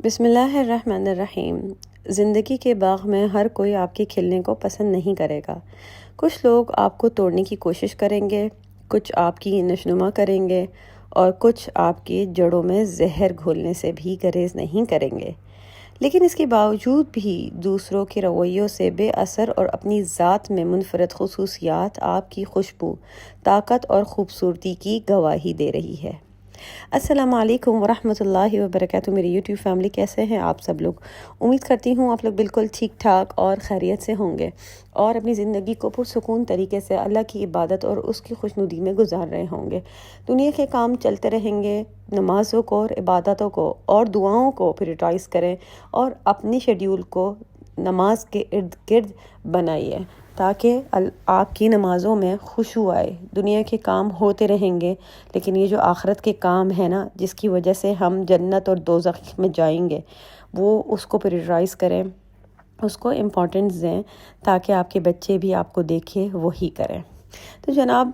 بسم اللہ الرحمن الرحیم۔ زندگی کے باغ میں ہر کوئی آپ کے کھلنے کو پسند نہیں کرے گا۔ کچھ لوگ آپ کو توڑنے کی کوشش کریں گے، کچھ آپ کی نشوونما کریں گے اور کچھ آپ کی جڑوں میں زہر گھولنے سے بھی گریز نہیں کریں گے، لیکن اس کے باوجود بھی دوسروں کے رویوں سے بے اثر اور اپنی ذات میں منفرد خصوصیات آپ کی خوشبو، طاقت اور خوبصورتی کی گواہی دے رہی ہے۔ السلام علیکم ورحمۃ اللہ وبرکاتہ۔ میری یوٹیوب فیملی، کیسے ہیں آپ سب لوگ؟ امید کرتی ہوں آپ لوگ بالکل ٹھیک ٹھاک اور خیریت سے ہوں گے اور اپنی زندگی کو پرسکون طریقے سے اللہ کی عبادت اور اس کی خوشنودی میں گزار رہے ہوں گے۔ دنیا کے کام چلتے رہیں گے، نمازوں کو اور عبادتوں کو اور دعاؤں کو پریورٹائز کریں اور اپنی شیڈیول کو نماز کے ارد گرد بنائیے تاکہ آپ کی نمازوں میں خشوع آئے۔ دنیا کے کام ہوتے رہیں گے، لیکن یہ جو آخرت کے کام ہے نا، جس کی وجہ سے ہم جنت اور دوزخ میں جائیں گے، وہ اس کو پریورٹائز کریں، اس کو امپورٹنس دیں تاکہ آپ کے بچے بھی آپ کو دیکھے وہی کریں۔ تو جناب،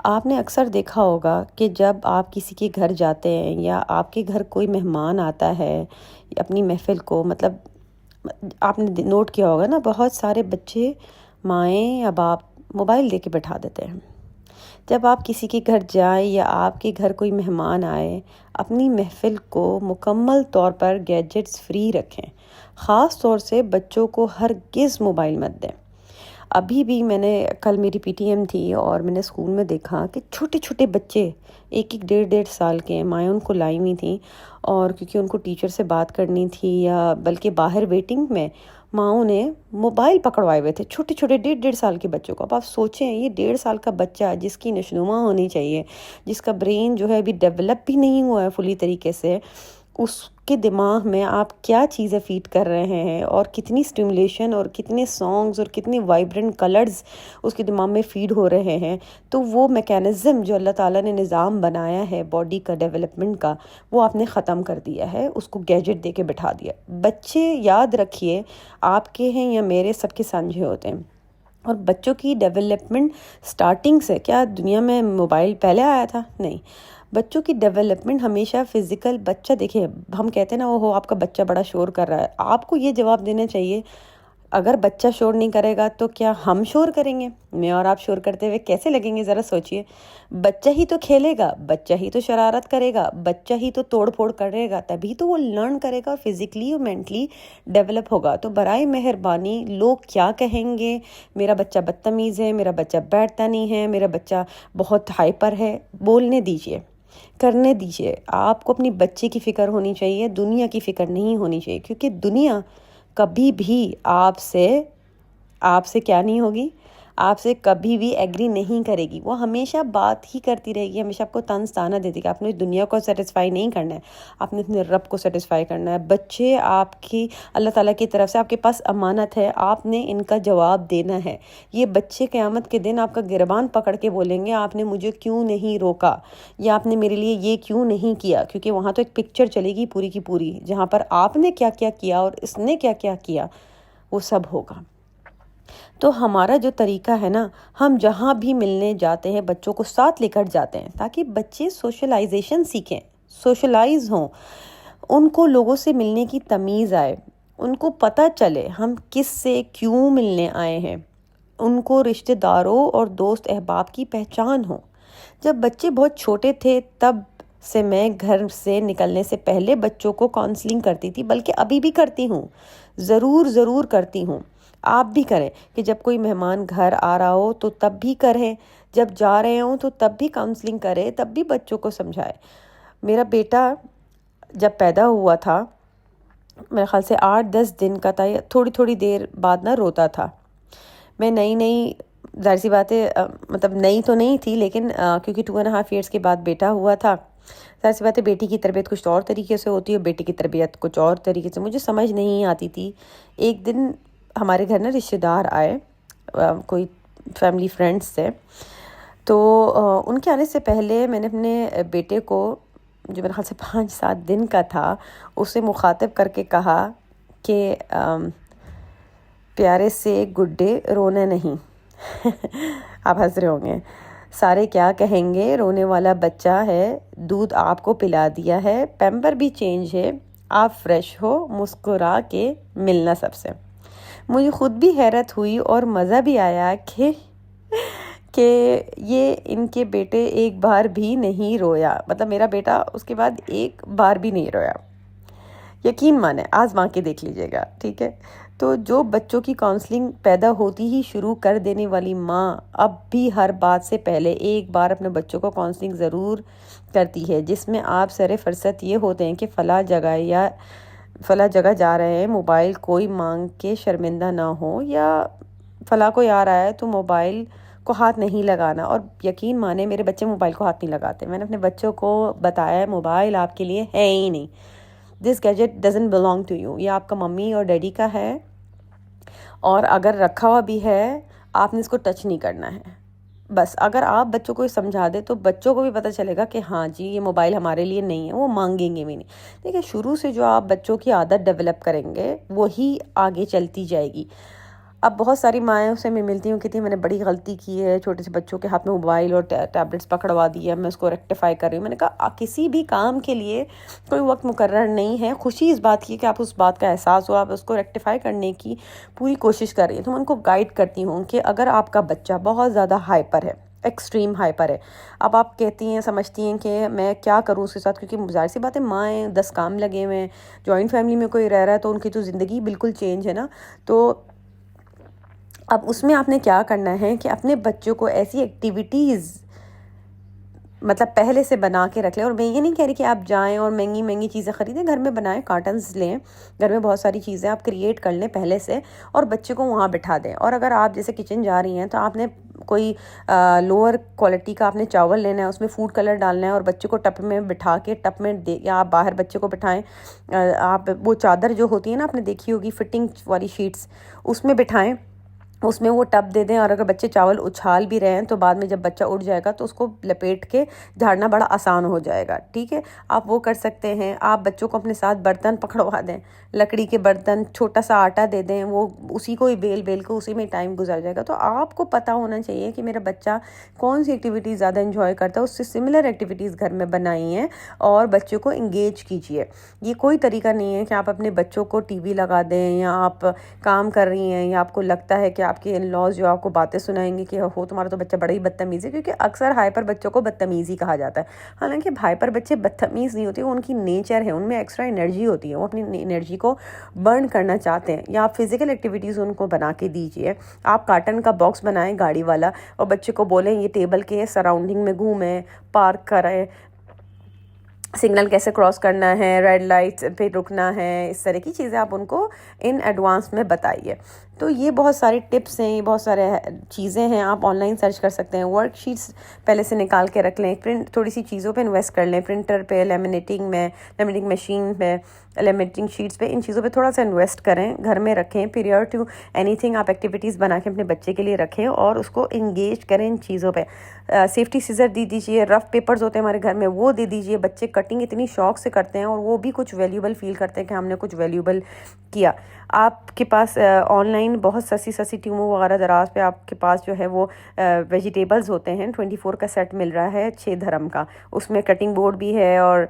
آپ نے اکثر دیکھا ہوگا کہ جب آپ کسی کے گھر جاتے ہیں یا آپ کے گھر کوئی مہمان آتا ہے اپنی محفل کو، مطلب آپ نے نوٹ کیا ہوگا نا، بہت سارے بچے مائیں یا باپ موبائل دے کے بٹھا دیتے ہیں۔ جب آپ کسی کے گھر جائیں یا آپ کے گھر کوئی مہمان آئے، اپنی محفل کو مکمل طور پر گیجٹس فری رکھیں، خاص طور سے بچوں کو ہرگز موبائل مت دیں۔ ابھی بھی کل میری پی ٹی ایم تھی اور میں نے اسکول میں دیکھا کہ چھوٹے چھوٹے بچے 1-1 1.5 سال کے، مائیں ان کو لائی ہوئی تھیں اور کیونکہ ان کو ٹیچر سے بات کرنی تھی یا بلکہ باہر ویٹنگ میں ماؤں نے موبائل پکڑوائے ہوئے تھے چھوٹے چھوٹے 1.5 1.5 سال کے بچوں کو۔ اب آپ سوچیں، یہ 1.5 سال کا بچہ جس کی نشوونما ہونی چاہیے، جس کا برین جو ہے ابھی ڈیولپ بھی نہیں ہوا ہے فلی طریقے سے، اس کے دماغ میں آپ کیا چیزیں فیڈ کر رہے ہیں اور کتنی سٹیمولیشن اور کتنے سانگز اور کتنے وائبرنٹ کلرز اس کے دماغ میں فیڈ ہو رہے ہیں، تو وہ میکینزم جو اللہ تعالیٰ نے نظام بنایا ہے باڈی کا ڈیولپمنٹ کا، وہ آپ نے ختم کر دیا ہے، اس کو گیجٹ دے کے بٹھا دیا۔ بچے یاد رکھیے، آپ کے ہیں یا میرے، سب کے سانجھے ہوتے ہیں، اور بچوں کی ڈیولپمنٹ سٹارٹنگ سے، کیا دنیا میں موبائل پہلے آیا تھا؟ نہیں۔ بچوں کی ڈیولپمنٹ ہمیشہ فزیکل، بچہ دیکھیں، ہم کہتے ہیں نا، وہ آپ کا بچہ بڑا شور کر رہا ہے، آپ کو یہ جواب دینا چاہیے، اگر بچہ شور نہیں کرے گا تو کیا ہم شور کریں گے؟ میں اور آپ شور کرتے ہوئے کیسے لگیں گے؟ ذرا سوچئے۔ بچہ ہی تو کھیلے گا، بچہ ہی تو شرارت کرے گا، بچہ ہی تو توڑ پھوڑ کرے گا، تبھی تو وہ لرن کرے گا اور فزیکلی اور مینٹلی ڈیولپ ہوگا۔ تو برائے مہربانی، لوگ کیا کہیں گے، میرا بچہ بدتمیز ہے، میرا بچہ بیٹھتا نہیں ہے، میرا بچہ بہت ہائپر ہے، بولنے دیجئے، کرنے دیجئے۔ آپ کو اپنی بچے کی فکر ہونی چاہیے، دنیا کی فکر نہیں ہونی چاہیے، کیونکہ دنیا کبھی بھی آپ سے کیا نہیں ہوگی، آپ سے کبھی بھی ایگری نہیں کرے گی، وہ ہمیشہ بات ہی کرتی رہے گی، ہمیشہ آپ کو طنز طعنہ دے دے گی۔ آپ نے دنیا کو سیٹسفائی نہیں کرنا ہے، آپ نے اپنے رب کو سیٹسفائی کرنا ہے۔ بچے آپ کی اللہ تعالیٰ کی طرف سے آپ کے پاس امانت ہے، آپ نے ان کا جواب دینا ہے۔ یہ بچے قیامت کے دن آپ کا گریبان پکڑ کے بولیں گے، آپ نے مجھے کیوں نہیں روکا، یا آپ نے میرے لیے یہ کیوں نہیں کیا، کیونکہ وہاں تو ایک پکچر چلے گی پوری کی پوری، جہاں پر آپ نے کیا کیا کیا اور اس نے کیا کیا کیا، وہ سب ہوگا۔ تو ہمارا جو طریقہ ہے نا، ہم جہاں بھی ملنے جاتے ہیں بچوں کو ساتھ لے کر جاتے ہیں تاکہ بچے سوشلائزیشن سیکھیں، سوشلائز ہوں، ان کو لوگوں سے ملنے کی تمیز آئے، ان کو پتہ چلے ہم کس سے کیوں ملنے آئے ہیں، ان کو رشتہ داروں اور دوست احباب کی پہچان ہو۔ جب بچے بہت چھوٹے تھے تب سے میں گھر سے نکلنے سے پہلے بچوں کو کاؤنسلنگ کرتی تھی، بلکہ ابھی بھی کرتی ہوں، ضرور کرتی ہوں۔ آپ بھی کریں کہ جب کوئی مہمان گھر آ رہا ہو تو تب بھی کریں، جب جا رہے ہوں تو تب بھی کاؤنسلنگ کریں، تب بھی بچوں کو سمجھائیں۔ میرا بیٹا جب پیدا ہوا تھا، میرے خیال سے 8-10 دن کا تھا، تھوڑی تھوڑی دیر بعد نہ روتا تھا۔ میں نئی ظاہر سی بات ہے، مطلب نئی تو نہیں تھی، لیکن کیونکہ 2.5 ایئرس کے بعد بیٹا ہوا تھا، ظاہر سی بات ہے بیٹی کی تربیت کچھ اور طریقے سے ہوتی ہے اور بیٹی کی تربیت کچھ اور طریقے سے، مجھے سمجھ نہیں آتی تھی۔ ایک دن ہمارے گھر نا رشتہ دار آئے، کوئی فیملی فرینڈس سے، تو ان کے آنے سے پہلے میں نے اپنے بیٹے کو، جو میرے خیال سے 5-7 دن کا تھا، اسے مخاطب کر کے کہا کہ پیارے سے گڈے، رونا نہیں۔ آپ ہنس رہے ہوں گے، سارے کیا کہیں گے، رونے والا بچہ ہے، دودھ آپ کو پلا دیا ہے، پیمپر بھی چینج ہے، آپ فریش ہو، مسکرا کے ملنا سب سے۔ مجھے خود بھی حیرت ہوئی اور مزہ بھی آیا کہ یہ ان کے بیٹے ایک بار بھی نہیں رویا، مطلب میرا بیٹا اس کے بعد ایک بار بھی نہیں رویا۔ یقین مانیں، آزما کے دیکھ لیجیے گا، ٹھیک ہے؟ تو جو بچوں کی کاؤنسلنگ پیدا ہوتی ہی شروع کر دینے والی ماں اب بھی ہر بات سے پہلے ایک بار اپنے بچوں کو کاؤنسلنگ ضرور کرتی ہے، جس میں آپ سر فرصت یہ ہوتے ہیں کہ فلاں جگہ جا رہے ہیں، موبائل کوئی مانگ کے شرمندہ نہ ہو، یا فلاں کوئی آ رہا ہے تو موبائل کو ہاتھ نہیں لگانا۔ اور یقین مانے میرے بچے موبائل کو ہاتھ نہیں لگاتے۔ میں نے اپنے بچوں کو بتایا موبائل آپ کے لیے ہے ہی نہیں، this gadget doesn't belong to you, یہ آپ کا ممی اور ڈیڈی کا ہے، اور اگر رکھا ہوا بھی ہے آپ نے اس کو ٹچ نہیں کرنا ہے۔ بس اگر آپ بچوں کو سمجھا دیں تو بچوں کو بھی پتہ چلے گا کہ ہاں جی یہ موبائل ہمارے لیے نہیں ہے، وہ مانگیں گے بھی نہیں۔ دیکھیں، شروع سے جو آپ بچوں کی عادت ڈیولپ کریں گے وہی آگے چلتی جائے گی۔ اب بہت ساری مائیں سے میں ملتی ہوں، کہتی ہیں میں نے بڑی غلطی کی ہے، چھوٹے سے بچوں کے ہاتھ میں موبائل اور ٹیبلٹس پکڑوا دی ہے، میں اس کو ریکٹیفائی کر رہی ہوں۔ میں نے کہا کسی بھی کام کے لیے کوئی وقت مقرر نہیں ہے، خوشی اس بات کی کہ آپ اس بات کا احساس ہو، آپ اس کو ریکٹیفائی کرنے کی پوری کوشش کر رہی ہیں۔ تو میں ان کو گائیڈ کرتی ہوں کہ اگر آپ کا بچہ بہت زیادہ ہائپر ہے، ایکسٹریم ہائپر ہے، اب آپ کہتی ہیں سمجھتی ہیں کہ میں کیا کروں اس کے ساتھ، کیونکہ ظاہر سی بات ہے مائیں 10 کام لگے ہوئے ہیں، جوائنٹ فیملی میں کوئی رہ رہا ہے تو ان کی تو زندگی بالکل چینج ہے نا۔ تو اب اس میں آپ نے کیا کرنا ہے کہ اپنے بچوں کو ایسی ایکٹیویٹیز مطلب پہلے سے بنا کے رکھ لیں۔ اور میں یہ نہیں کہہ رہی کہ آپ جائیں اور مہنگی مہنگی چیزیں خریدیں، گھر میں بنائیں، کارٹنز لیں، گھر میں بہت ساری چیزیں آپ کریٹ کر لیں پہلے سے اور بچے کو وہاں بٹھا دیں۔ اور اگر آپ جیسے کچن جا رہی ہیں تو آپ نے کوئی لوور کوالٹی کا آپ نے چاول لینا ہے، اس میں فوڈ کلر ڈالنا ہے اور بچے کو ٹپ میں بٹھا کے ٹپ میں یا آپ باہر بچے کو بٹھائیں، آپ وہ چادر جو ہوتی ہے نا آپ نے دیکھی ہوگی فٹنگ والی شیٹس، اس میں بٹھائیں، اس میں وہ ٹب دے دیں۔ اور اگر بچے چاول اچھال بھی رہے ہیں تو بعد میں جب بچہ اٹھ جائے گا تو اس کو لپیٹ کے جھاڑنا بڑا آسان ہو جائے گا، ٹھیک ہے؟ آپ وہ کر سکتے ہیں۔ آپ بچوں کو اپنے ساتھ برتن پکڑوا دیں، لکڑی کے برتن، چھوٹا سا آٹا دے دیں، وہ اسی کو ہی بیل بیل کے اسی میں ٹائم گزر جائے گا۔ تو آپ کو پتہ ہونا چاہیے کہ میرا بچہ کون سی ایکٹیویٹیز زیادہ انجوائے کرتا ہے، اس سے سملر ایکٹیویٹیز گھر میں بنائی ہیں اور بچوں کو انگیج کیجیے۔ یہ کوئی طریقہ نہیں ہے کہ آپ اپنے بچوں کو ٹی وی لگا دیں، یا آپ کام کر رہی ہیں یا آپ کو لگتا ہے کہ آپ کے ان لاز جو آپ کو باتیں سنائیں گے کہ ہو تمہارا تو بچہ بڑا ہی بدتمیز ہے، کیونکہ اکثر ہائپر بچوں کو بدتمیز ہی کہا جاتا ہے۔ حالانکہ ہائپر بچے بدتمیز نہیں ہوتے، وہ ان کی نیچر ہے، ان میں ایکسٹرا انرجی ہوتی ہے، وہ اپنی انرجی کو برن کرنا چاہتے ہیں۔ یا آپ فزیکل ایکٹیویٹیز ان کو بنا کے دیجیے، آپ کارٹن کا باکس بنائیں گاڑی والا اور بچے کو بولیں یہ ٹیبل کے سراؤنڈنگ میں گھومیں، پارک کریں، سگنل کیسے کراس کرنا ہے، ریڈ لائٹ پہ رکنا ہے، اس طرح کی چیزیں آپ ان کو ان ایڈوانس میں بتائیے۔ تو یہ بہت سارے ٹپس ہیں، یہ بہت سارے چیزیں ہیں، آپ آن لائن سرچ کر سکتے ہیں، ورک شیٹس پہلے سے نکال کے رکھ لیں، پرنٹ تھوڑی سی چیزوں پہ انویسٹ کر لیں، پرنٹر پہ، لیمینیٹنگ مشین پہ، لیمینیٹنگ شیٹس پہ، ان چیزوں پہ تھوڑا سا انویسٹ کریں، گھر میں رکھیں، پریئر ٹو اینی تھنگ آپ ایکٹیویٹیز بنا کے اپنے بچے کے لیے رکھیں اور اس کو انگیج کریں ان چیزوں پہ۔ سیفٹی سیزر دے دیجیے، رف پیپرز ہوتے ہیں ہمارے گھر میں وہ دے دیجیے، بچے کٹنگ اتنی شوق سے کرتے ہیں اور وہ بھی کچھ ویلیوبل فیل کرتے ہیں کہ ہم نے کچھ ویلیوبل کیا۔ آپ کے پاس آن لائن بہت سستی ٹیمو وغیرہ دراز پہ آپ کے پاس جو ہے وہ ویجیٹیبلز ہوتے ہیں، 24 کا سیٹ مل رہا ہے 6 درہم کا، اس میں کٹنگ بورڈ بھی ہے اور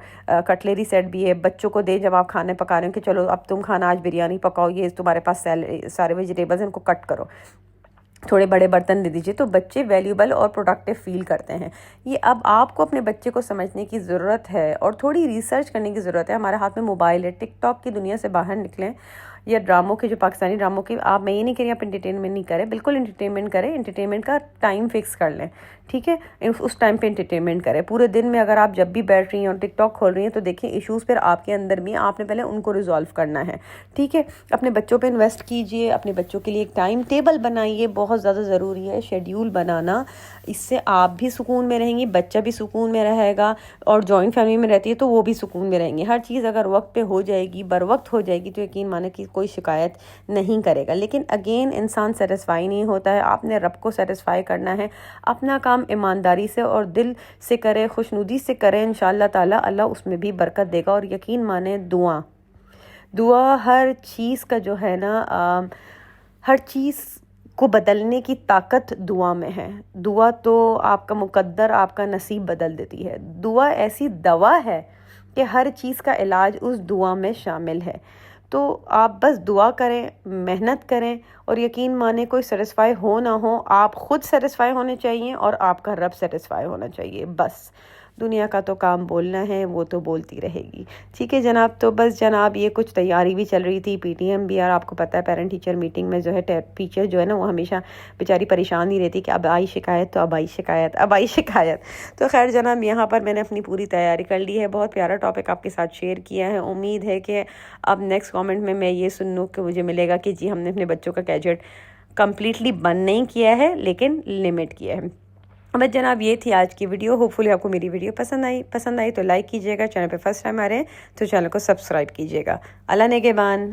کٹلری سیٹ بھی ہے۔ بچوں کو دیں جب آپ کھانے پکا رہے ہیں کہ چلو اب تم کھانا آج بریانی پکاؤ، یہ تمہارے پاس سارے ویجیٹیبلز ہیں، ان کو کٹ کرو، تھوڑے بڑے برتن دے دیجیے، تو بچے ویلیوبل اور پروڈکٹیو فیل کرتے ہیں۔ یہ اب آپ کو اپنے بچے کو سمجھنے کی ضرورت ہے اور تھوڑی ریسرچ کرنے کی ضرورت ہے۔ ہمارے ہاتھ میں موبائل ہے، ٹک ٹاک کی دنیا سے باہر نکلیں، یا ڈراموں کے جو پاکستانی ڈراموں کی آپ، میں یہ نہیں کہہ رہی آپ انٹرٹینمنٹ نہیں کریں، بالکل انٹرٹینمنٹ کریں، انٹرٹینمنٹ کا ٹائم فکس کر لیں، ٹھیک ہے؟ اس ٹائم پہ انٹرٹینمنٹ کریں۔ پورے دن میں اگر آپ جب بھی بیٹھ رہی ہیں اور ٹک ٹاک کھول رہی ہیں تو دیکھیں ایشوز پھر آپ کے اندر بھی ہیں، آپ نے پہلے ان کو ریزالو کرنا ہے، ٹھیک ہے؟ اپنے بچوں پہ انویسٹ کیجئے، اپنے بچوں کے لیے ایک ٹائم ٹیبل بنائیے، بہت زیادہ ضروری ہے شیڈیول بنانا، اس سے آپ بھی سکون میں رہیں گی، بچہ بھی سکون میں رہے گا، اور جوائنٹ فیملی میں رہتی ہے تو وہ بھی سکون میں رہیں گے۔ ہر چیز اگر وقت پہ ہو جائے گی، بر وقت ہو جائے گی، تو یقین مانے کہ کوئی شکایت نہیں کرے گا۔ لیکن اگین انسان سیٹسفائی نہیں ہوتا ہے، آپ نے رب کو سیٹسفائی کرنا ہے، اپنا کام ایمانداری سے اور دل سے کرے، خوشنودی سے کریں، انشاءاللہ تعالی اللہ اس میں بھی برکت دے گا۔ اور یقین مانے دعا ہر چیز کا جو ہے نا، ہر چیز کو بدلنے کی طاقت دعا میں ہے۔ دعا تو آپ کا مقدر، آپ کا نصیب بدل دیتی ہے۔ دعا ایسی دوا ہے کہ ہر چیز کا علاج اس دعا میں شامل ہے۔ تو آپ بس دعا کریں، محنت کریں، اور یقین مانیں کوئی سیٹسفائی ہو نہ ہو، آپ خود سیٹسفائی ہونے چاہیے اور آپ کا رب سیٹسفائی ہونا چاہیے۔ بس دنیا کا تو کام بولنا ہے، وہ تو بولتی رہے گی۔ ٹھیک ہے جناب، تو بس جناب یہ کچھ تیاری بھی چل رہی تھی، پی ٹی ایم بھی، اور آپ کو پتہ ہے پیرنٹ ٹیچر میٹنگ میں جو ہے ٹیچر جو ہے نا وہ ہمیشہ بیچاری پریشان ہی رہتی کہ اب آئی شکایت، تو اب آئی شکایت، اب آئی شکایت۔ تو خیر جناب، یہاں پر میں نے اپنی پوری تیاری کر لی ہے، بہت پیارا ٹاپک آپ کے ساتھ شیئر کیا ہے۔ امید ہے کہ اب نیکسٹ کامنٹ میں یہ سنوں کہ مجھے ملے گا کہ جی ہم نے اپنے بچوں کا گیجٹ کمپلیٹلی بند نہیں کیا ہے لیکن لمٹ کیا ہے۔ بس جناب یہ تھی آج کی ویڈیو، ہوپ فلی آپ کو میری ویڈیو پسند آئی تو لائک کیجیے گا، چینل پہ فرسٹ ٹائم آ رہے ہیں تو چینل کو سبسکرائب کیجیے گا۔ اللہ نگہبان۔